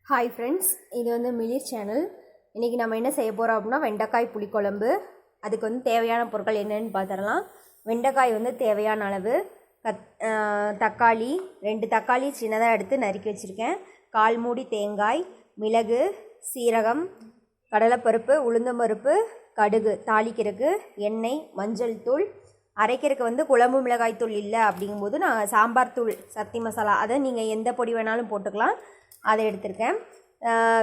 Hi friends, இது வந்து மிளிர் channel. இன்றைக்கி நம்ம என்ன செய்ய போகிறோம் அப்படின்னா வெண்டைக்காய் புளிக்குழம்பு. அதுக்கு வந்து தேவையான பொருட்கள் என்னென்னு பார்த்துடலாம். வெண்டைக்காய் வந்து தேவையான அளவு, தக்காளி 2 தக்காளி சின்னதாக எடுத்து நறுக்கி வச்சுருக்கேன், 1/4 மூடி தேங்காய், மிளகு, சீரகம், கடலைப்பருப்பு, உளுந்தம்பருப்பு, கடுகு தாளிக்கிறதுக்கு, எண்ணெய், மஞ்சள் தூள், அரைக்கிறதுக்கு வந்து குழம்பு மிளகாய் தூள் இல்லை அப்படிங்கும்போது நான் சாம்பார் தூள், சக்தி மசாலா, அதை நீங்கள் எந்த பொடி வேணாலும் போட்டுக்கலாம், அதை எடுத்திருக்கேன்.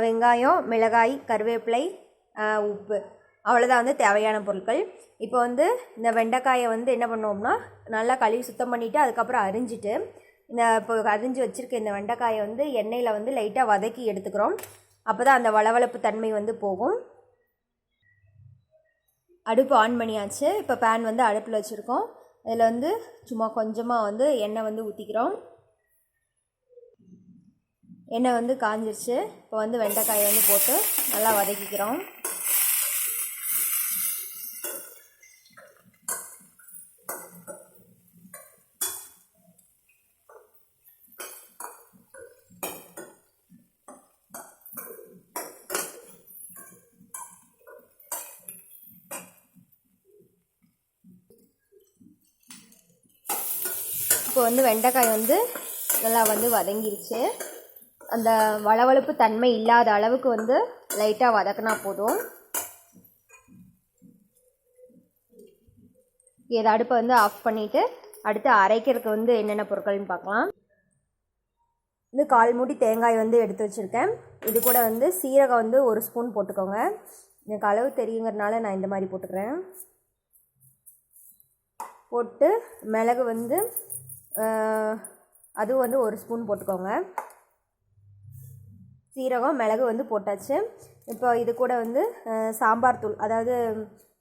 வெங்காயம், மிளகாய், கருவேப்பிலை, உப்பு, அவ்வளோதான் வந்து தேவையான பொருட்கள். இப்போ வந்து இந்த வெண்டைக்காயை வந்து என்ன பண்ணுவோம்னா நல்லா கழுவி சுத்தம் பண்ணிவிட்டு அதுக்கப்புறம் அரிஞ்சிட்டு இப்போ அரிஞ்சு வச்சுருக்க இந்த வெண்டைக்காயை வந்து எண்ணெயில் வந்து லைட்டாக வதக்கி எடுத்துக்கிறோம். அப்போ தான் அந்த வளவளப்பு தன்மை வந்து போகும். அடுப்பு ஆன் பண்ணியாச்சு. இப்போ பேன் வந்து அடுப்பில் வச்சுருக்கோம். அதில் வந்து சும்மா கொஞ்சமாக வந்து எண்ணெய் வந்து ஊற்றிக்கிறோம். எண்ணெய் வந்து காஞ்சிருச்சு. இப்போ வந்து வெண்டைக்காயை வந்து போட்டு நல்லா வதக்கிக்கிறோம். இப்போ வந்து வெண்டைக்காய் வந்து நல்லா வந்து வதங்கிருச்சு. அந்த வளவளப்பு தன்மை இல்லாத அளவுக்கு வந்து லைட்டாக வதக்கினா போதும். இதை அடுப்பை வந்து ஆஃப் பண்ணிவிட்டு அடுத்து அரைக்கிறதுக்கு வந்து என்னென்ன பொருட்கள்னு பார்க்கலாம். இது 1/4 மூடி தேங்காய் வந்து எடுத்து வச்சுருக்கேன். இது கூட வந்து சீரகம் வந்து 1 ஸ்பூன் போட்டுக்கோங்க. எனக்கு அளவு தெரியுங்கிறதுனால நான் இந்த மாதிரி போட்டுக்கிறேன். போட்டு மிளகு வந்து அதுவும் வந்து 1 ஸ்பூன் போட்டுக்கோங்க. சீரகம், மிளகு வந்து போட்டாச்சு. இப்போ இது கூட வந்து சாம்பார் தூள், அதாவது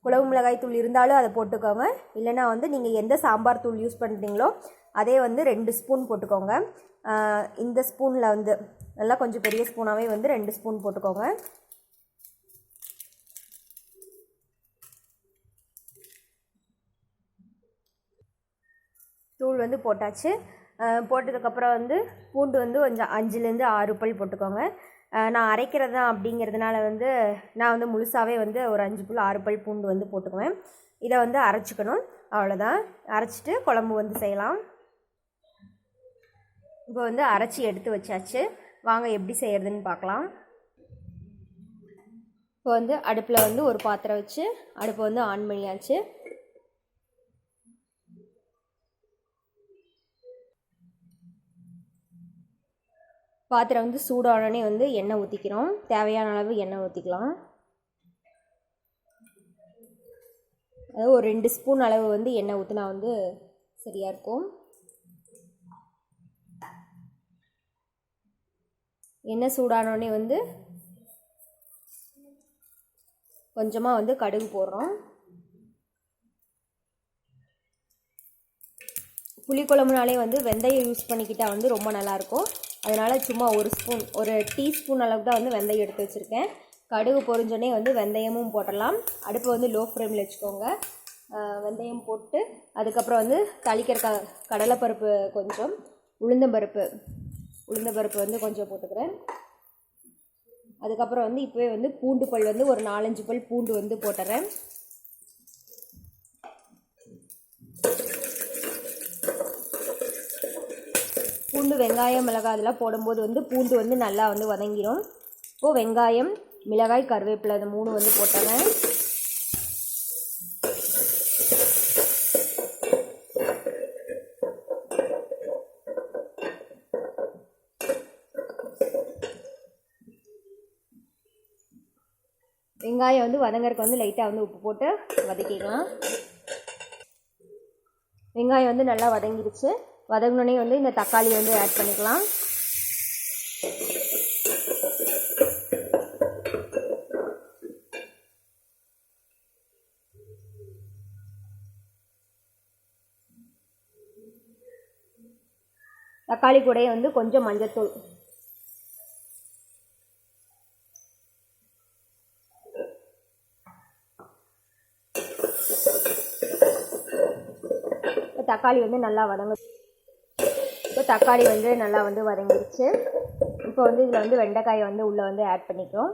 குழம்பு மிளகாய் தூள் இருந்தாலும் அதை போட்டுக்கோங்க. இல்லைனா வந்து நீங்கள் எந்த சாம்பார் தூள் யூஸ் பண்ணுறீங்களோ அதே வந்து 2 ஸ்பூன் போட்டுக்கோங்க. இந்த ஸ்பூனில் வந்து நல்லா கொஞ்சம் பெரிய ஸ்பூனாகவே வந்து 2 ஸ்பூன் போட்டுக்கோங்க. தூள் வந்து போட்டாச்சு. போட்டதுக்கப்புறம் வந்து பூண்டு வந்து கொஞ்சம் 5லேருந்து 6 பல் போட்டுக்கோங்க. நான் அரைக்கிறது தான் அப்படிங்கிறதுனால வந்து நான் வந்து முழுசாகவே வந்து ஒரு 5 பல் 6 பல் பூண்டு வந்து போட்டுக்குவேன். இதை வந்து அரைச்சிக்கணும். அவ்வளோதான். அரைச்சிட்டு குழம்பு வந்து செய்யலாம். இப்போ வந்து அரைச்சி எடுத்து வச்சாச்சு. வாங்க எப்படி செய்கிறதுன்னு பார்க்கலாம். இப்போ வந்து அடுப்பில் வந்து ஒரு பாத்திரம் வச்சு அடுப்பை வந்து ஆன் பண்ணியாச்சு. பாத்திரம் வந்து சூடானே வந்து எண்ணெய் ஊற்றிக்கிறோம். தேவையான அளவு எண்ணெய் ஊற்றிக்கலாம். அதாவது ஒரு 2 ஸ்பூன் அளவு வந்து எண்ணெய் ஊற்றினா வந்து சரியாக இருக்கும். எண்ணெய் சூடானோடனே வந்து கொஞ்சமாக வந்து கடுகு போடுறோம். புளிக்குழம்புனாலே வந்து வெந்தயம் யூஸ் பண்ணிக்கிட்டால் வந்து ரொம்ப நல்லாயிருக்கும். அதனால் சும்மா 1 ஸ்பூன், 1 டீஸ்பூன் அளவுக்கு தான் வந்து வெந்தயம் எடுத்து வச்சுருக்கேன். கடுகு பொரிஞ்சோடனே வந்து வெந்தயமும் போடலாம். அடுப்பை வந்து லோ ஃப்ளேமில் வச்சுக்கோங்க. வெந்தயம் போட்டு அதுக்கப்புறம் வந்து தாளிக்கிற கடலைப்பருப்பு கொஞ்சம், உளுந்தம்பருப்பு வந்து கொஞ்சம் போட்டுக்கிறேன். அதுக்கப்புறம் வந்து இப்போவே வந்து பூண்டு பல் வந்து ஒரு 4-5 பல் பூண்டு வந்து போட்டுறேன். பூண்டு, வெங்காயம், மிளகாய் அதெல்லாம் போடும்போது வந்து பூண்டு வந்து நல்லா வந்து வதங்கிடும். இப்போது வெங்காயம், மிளகாய், கருவேப்பிலை அது 3 வந்து போட்டுறேன். வெங்காயம் வந்து வதங்கறதுக்கு வந்து லைட்டாக வந்து உப்பு போட்டு வதக்கிக்கலாம். வெங்காயம் வந்து நல்லா வதங்கிடுச்சு. வதங்கினோடனே வந்து இந்த தக்காளி வந்து ஆட் பண்ணிக்கலாம். தக்காளி கூடயே வந்து கொஞ்சம் மஞ்சள்தூள், தக்காளி வந்து நல்லா வதங்க. இப்போ தக்காளி வந்து நல்லா வந்து வதங்கிடுச்சு. இப்போ வந்து இதில் வந்து வெண்டைக்காயை வந்து உள்ளே வந்து ஆட் பண்ணிக்கிறோம்.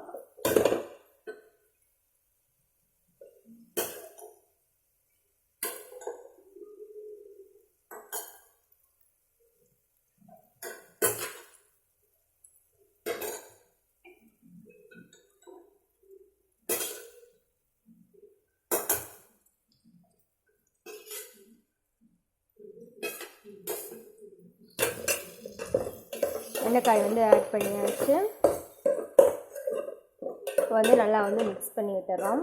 வெண்டைக்காய் வந்து ஆட் பண்ணியாச்சு. இப்போ வந்து நல்லா வந்து மிக்ஸ் பண்ணி விட்டுறோம்.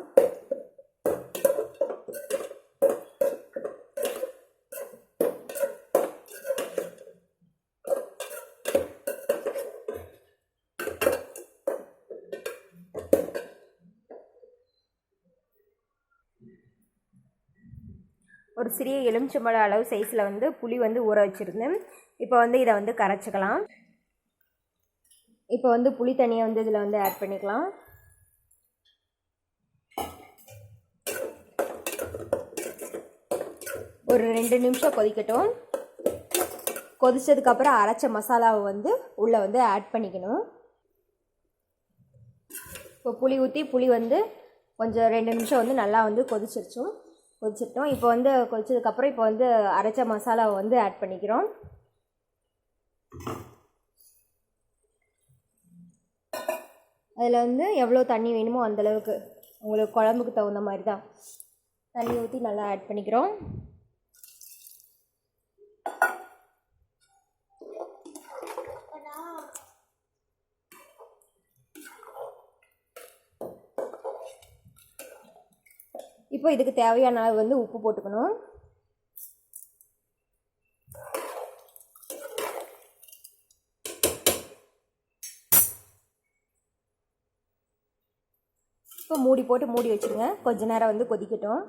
ஒரு சிறிய எலுமிச்சம்பழ அளவு சைஸில் வந்து புளி வந்து ஊற வச்சுருந்தேன். இப்போ வந்து இதை வந்து கரைச்சிக்கலாம். இப்போ வந்து புளி தண்ணியை வந்து இதில் வந்து ஆட் பண்ணிக்கலாம். ஒரு 2 நிமிஷம் கொதிக்கட்டும். கொதிச்சதுக்கப்புறம் அரைச்ச மசாலாவை வந்து உள்ளே வந்து ஆட் பண்ணிக்கணும். இப்போ புளி ஊற்றி புளி வந்து கொஞ்சம் 2 நிமிஷம் வந்து நல்லா வந்து கொதிச்சிட்டோம். இப்போ வந்து கொதிச்சதுக்கப்புறம் இப்போ வந்து அரைச்ச மசாலாவை வந்து ஆட் பண்ணிக்கிறோம். அதில் வந்து எவ்வளோ தண்ணி வேணுமோ அந்தளவுக்கு உங்களுக்கு குழம்புக்கு தகுந்த மாதிரி தான் தண்ணி ஊற்றி நல்லா ஆட் பண்ணிக்கிறோம். இப்போ இதுக்கு தேவையான அளவு வந்து உப்பு போட்டுக்கணும். இப்போ மூடி போட்டு மூடி வச்சுருங்க. கொஞ்ச நேரம் வந்து கொதிக்கட்டும்.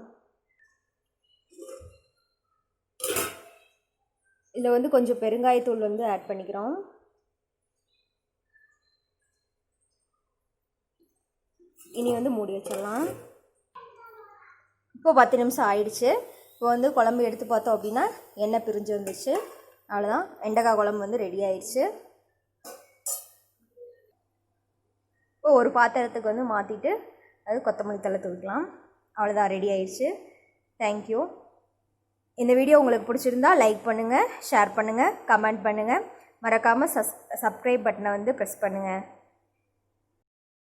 இதில் வந்து கொஞ்சம் பெருங்காயத்தூள் வந்து ஆட் பண்ணிக்கிறோம். இனி வந்து மூடி வச்சிடலாம். இப்போ 10 நிமிஷம் ஆயிடுச்சு. இப்போ வந்து குழம்பு எடுத்து பார்த்தோம் அப்படின்னா எண்ணெய் பிரிஞ்சு வந்துச்சு. அவ்வளோதான், வெண்டைக்காய் குழம்பு வந்து ரெடி ஆயிடுச்சு. இப்போ ஒரு பாத்திரத்துக்கு வந்து மாற்றிட்டு அது கொத்தமல்லி தழை தூக்கலாம். அவ்வளோதான், ரெடி ஆயிடுச்சு. தேங்க்யூ. இந்த வீடியோ உங்களுக்கு பிடிச்சிருந்தா லைக் பண்ணுங்கள், ஷேர் பண்ணுங்கள், கமெண்ட் பண்ணுங்கள். மறக்காமல் சப்ஸ்கிரைப் பட்டனை வந்து ப்ரெஸ் பண்ணுங்கள்.